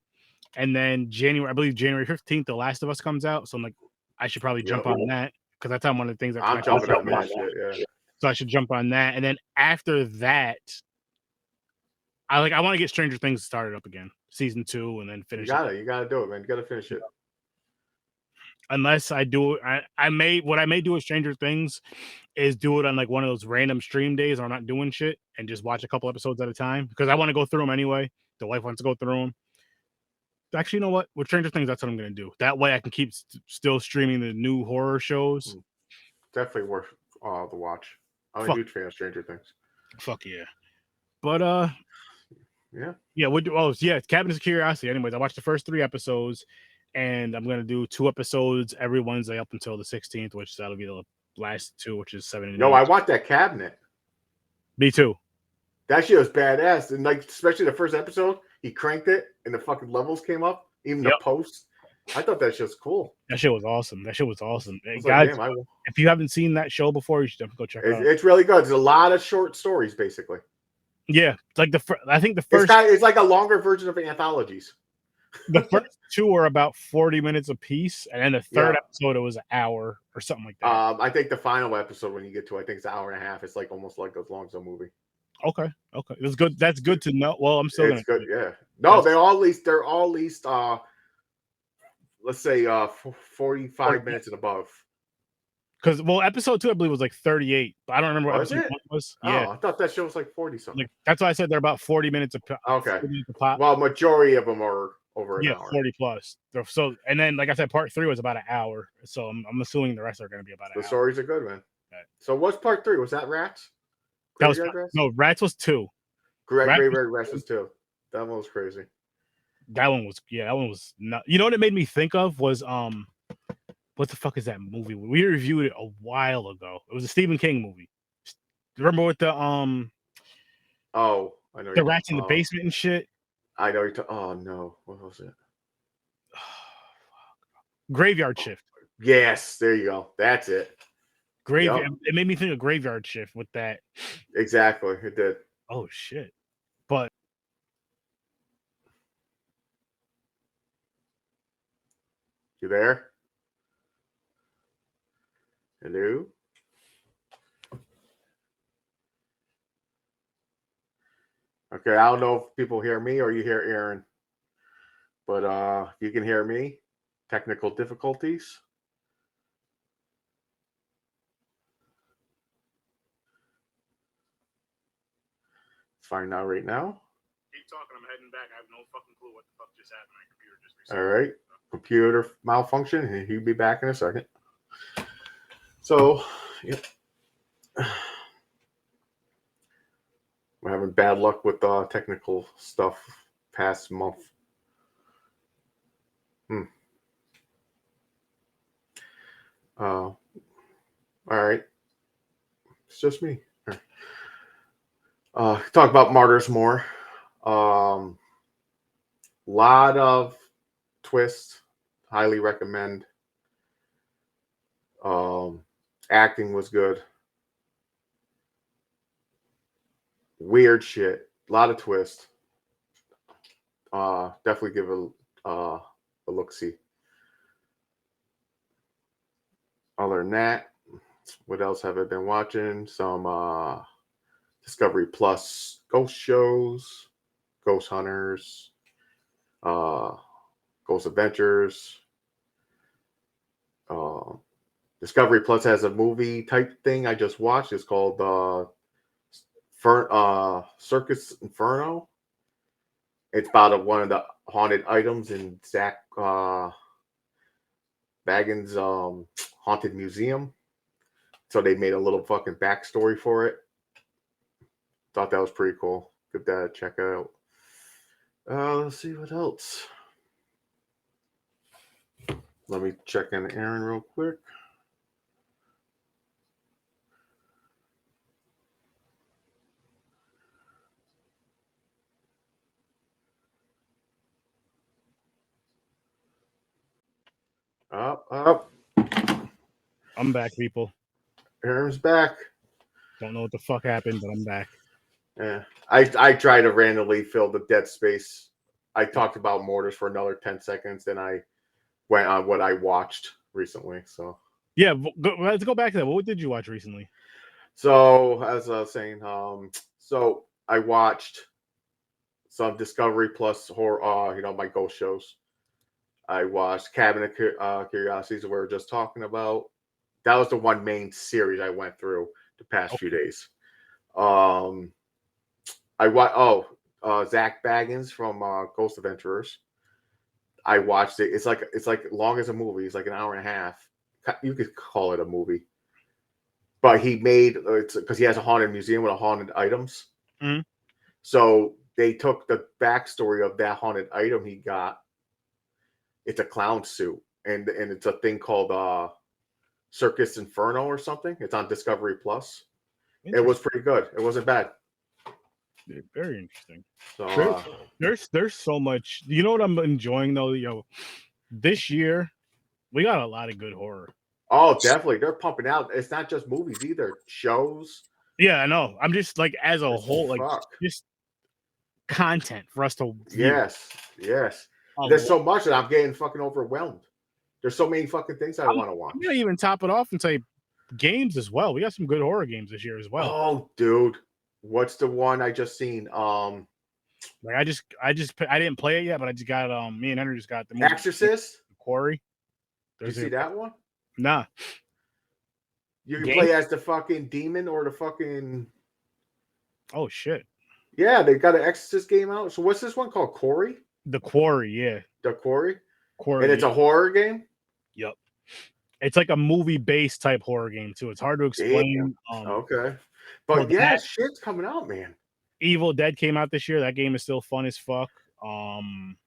and then I believe January 15th, The Last of Us comes out. So I'm like, I should probably jump on that, because that's one of the things I'm jumping on that shit. Yeah. So I should jump on that, and then after that, I want to get Stranger Things started up again, season 2, and then finish. You gotta do it, man. You gotta finish it. Unless I do, I may do with Stranger Things is do it on like one of those random stream days where I'm not doing shit, and just watch a couple episodes at a time, because I want to go through them anyway. The wife wants to go through them. Actually, you know what? With Stranger Things, that's what I'm going to do. That way I can keep still streaming the new horror shows. Definitely worth the watch. I'm a huge fan of Stranger Things. Fuck yeah. But it's Cabinet of Curiosity. Anyways, I watched the first 3 episodes, and I'm going to do 2 episodes every Wednesday up until the 16th, which that'll be the last 2, which is 7 and 8. I want that cabinet. Me too. That shit was badass, and like especially the first episode, he cranked it and the fucking levels came up, even the posts. I thought that shit was cool. That shit was awesome. Hey, guys, if you haven't seen that show before, you should definitely go check it out. It's really good. There's a lot of short stories, basically. Yeah, it's like I think the first. It's like a longer version of anthologies. The first 2 are about 40 minutes a piece, and then the third episode, it was an hour or something like that. I think the final episode, when you get to, I think it's an hour and a half. It's like almost like as long as a movie. Okay, that's good. That's good to know. Well, I'm still good. Yeah, no, they're all at least let's say 45 minutes and above. Because episode 2 I believe was like 38, but I don't remember what episode 1 was. Yeah, I thought that show was like 40 something. Like, that's why I said they're about 40 minutes a pop. Okay. Well, majority of them are over an hour. 40 plus. So, and then like I said, part 3 was about an hour. So I'm assuming the rest are going to be about an hour. The stories are good, man. Okay. So what's part 3? Was that Rats? Rats was 2. Graveyard Restless too. That one was crazy. That one was not. You know what it made me think of was what the fuck is that movie? We reviewed it a while ago. It was a Stephen King movie. Remember with the Oh, I know the rats in the basement and shit. I know you're oh no, what was it? Graveyard Shift. Yes, there you go. That's it. Graveyard. Yep. It made me think of Graveyard Shift with that. Exactly, it did. Oh shit! But you there? Hello. Okay, I don't know if people hear me or you hear Aaron, but you can hear me. Technical difficulties. It's fine now, right now. Keep talking. I'm heading back. I have no fucking clue what the fuck just happened. My computer just reset. All right, computer malfunction, and he'll be back in a second. So, yep. We're having bad luck with technical stuff past month. All right. It's just me. Talk about Martyrs more. Lot of twists. Highly recommend. Acting was good. Weird shit. A lot of twists. Definitely give a look-see. Other than that, what else have I been watching? Some Discovery Plus ghost shows, Ghost Hunters, Ghost Adventures. Discovery Plus has a movie type thing I just watched. It's called Circus Inferno. It's about one of the haunted items in Zach Bagans' haunted museum. So they made a little fucking backstory for it. Thought that was pretty cool. Give that a check out. Let's see what else. Let me check in Aaron real quick. Up. I'm back, people. Aaron's back. Don't know what the fuck happened, but I'm back. Yeah, I try to randomly fill the dead space. I talked about Martyrs for another 10 seconds, then I went on what I watched recently. So yeah, let's go back to that. What did you watch recently? So as I was saying, so I watched some Discovery Plus horror, my ghost shows. I watched Cabinet Curiosities we were just talking about. That was the one main series I went through the past few days. I watched Zach Bagans from Ghost Adventurers. I watched it. It's like long as a movie. It's like an hour and a half. You could call it a movie. But he made it's because he has a haunted museum with haunted items. Mm-hmm. So they took the backstory of that haunted item he got. It's a clown suit, and it's a thing called Circus Inferno or something. It's on Discovery Plus. It was pretty good. It wasn't bad. Very interesting. So there's so much. You know what I'm enjoying though? This year we got a lot of good horror. Oh, definitely. They're pumping out. It's not just movies either. Shows. Yeah, I know. I'm just like as a whole, like just content for us to view. Yes. There's so much that I'm getting fucking overwhelmed. There's so many fucking things I want to watch. I'm gonna even top it off and say games as well. We got some good horror games this year as well. Oh, dude. What's the one I just seen? Like I didn't play it yet, but I just got me and Henry just got the movie Exorcist, Quarry. Did you see that one? Nah. You can play as the fucking demon or the fucking. Oh shit. Yeah, they got an Exorcist game out. So what's this one called? Quarry? The Quarry, yeah. The Quarry? Quarry. And it's a horror game? Yep. It's like a movie-based type horror game too. It's hard to explain. Okay. But yeah, shit's coming out, man. Evil Dead came out this year. That game is still fun as fuck.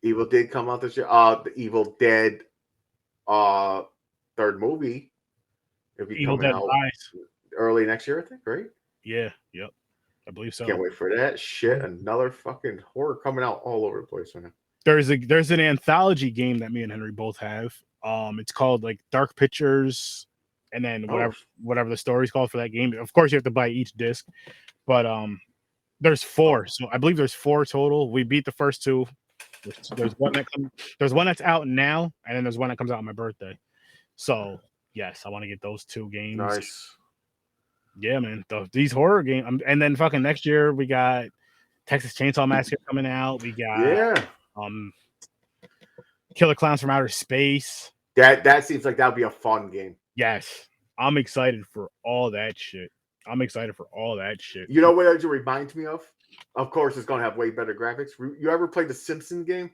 Evil did come out this year. The Evil Dead third movie it'll be Evil coming Dead out Rise. early next year, I think, right? Yeah, yep. I believe so. Can't wait for that shit. Another fucking horror coming out all over the place right now. There's an anthology game that me and Henry both have. It's called like Dark Pictures, and then whatever the story's called for that game. Of course, you have to buy each disc, but there's 4, so I believe there's 4 total. We beat the first 2. There's one that's out now, and then there's one that comes out on my birthday. So yes, I want to get those 2 games. Nice. Yeah, man. These horror games, and then fucking next year we got Texas Chainsaw Massacre coming out. We got Killer Clowns from Outer Space. That seems like that would be a fun game. Yes, I'm excited for all that shit. You know what it reminds me of? Of course, it's gonna have way better graphics. You ever played the Simpsons game?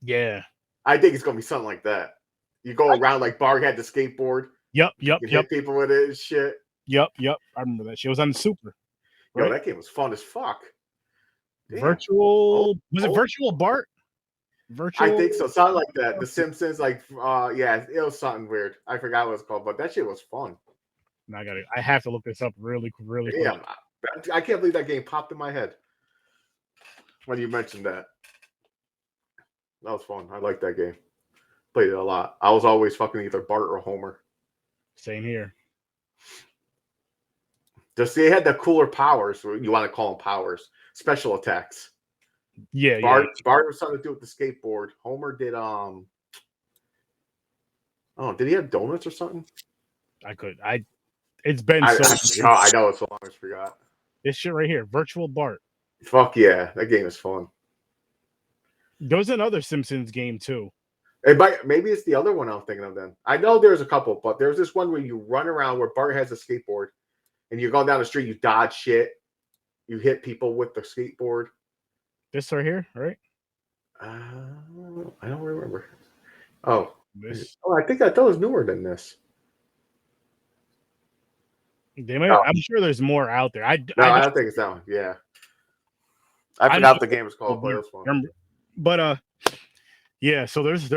Yeah, I think it's gonna be something like that. You go around like Bart had the skateboard. Yep. Hit people with it and shit. Yep. I remember that shit. It was on the Super. Right? Yo, that game was fun as fuck. Damn. Was it Virtual Bart? I think so. Something like that. The Simpsons, like, yeah, it was something weird. I forgot what it's called, but that shit was fun. I have to look this up really quick. Yeah, I can't believe that game popped in my head when you mentioned that. That was fun. I liked that game. Played it a lot. I was always fucking either Bart or Homer. Same here. Just they had the cooler powers. You want to call them powers? Special attacks. Yeah, Bart was something to do with the skateboard. Homer did did he have donuts or something? It's been so long. I know it's so long I forgot. This shit right here, Virtual Bart. Fuck yeah, that game is fun. There's another Simpsons game too. Maybe it's the other one I'm thinking of then. I know there's a couple, but there's this one where you run around where Bart has a skateboard and you're going down the street, you dodge shit, you hit people with the skateboard. This right here, right? I don't remember. I think I thought it was newer than this. I'm sure there's more out there. I don't think it's that one. Yeah, I forgot what the game was called. But yeah. So there's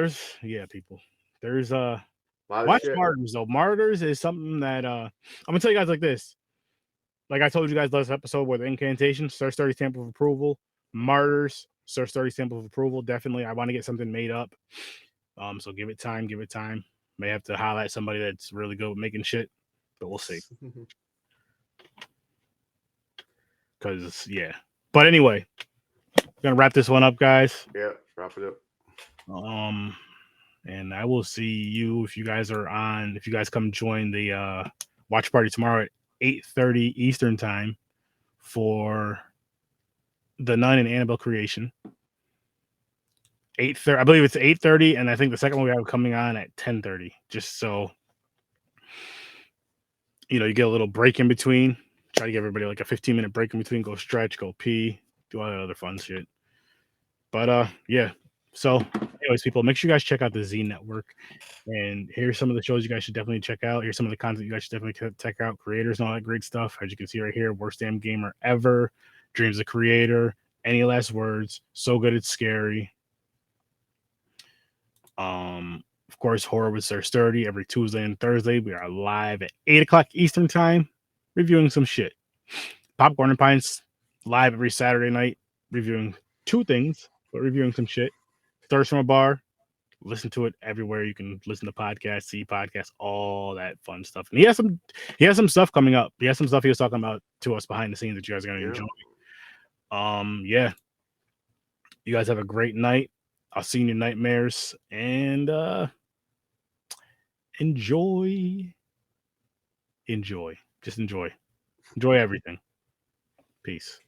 people. There's watch Martyrs though. Martyrs is something that I'm gonna tell you guys like this. Like I told you guys last episode with Incantation, Search 30 stamp of approval. Martyrs, Search 30 stamp of approval. Definitely, I want to get something made up. So give it time. May have to highlight somebody that's really good with making shit, but we'll see. Because but anyway, gonna wrap this one up, guys. Yeah, wrap it up. And I will see you if you guys come join the watch party tomorrow at 8:30 Eastern time for the Nun and Annabelle creation. 8:30, I believe it's 8:30, and I think the second one we have coming on at 10:30. Just so you get a little break in between. Try to give everybody like a 15-minute break in between. Go stretch, go pee, do all that other fun shit. But yeah. So, anyways, people, make sure you guys check out the Z Network. And here's some of the shows you guys should definitely check out. Here's some of the content you guys should definitely check out. Creators and all that great stuff. As you can see right here, Worst Damn Gamer Ever, Dreams of Creator, Any Last Words, So Good It's Scary. Of course, Horror with Sir Sturdy every Tuesday and Thursday. We are live at 8 o'clock Eastern time, reviewing some shit. Popcorn and Pints live every Saturday night, reviewing 2 things, but reviewing some shit. Thirst from a Bar, listen to it everywhere you can listen to podcasts, see podcasts, all that fun stuff. And he has some stuff coming up. He has some stuff he was talking about to us behind the scenes that you guys are gonna enjoy. Yeah. You guys have a great night. I'll see you in your nightmares, and enjoy. Just enjoy everything. Peace.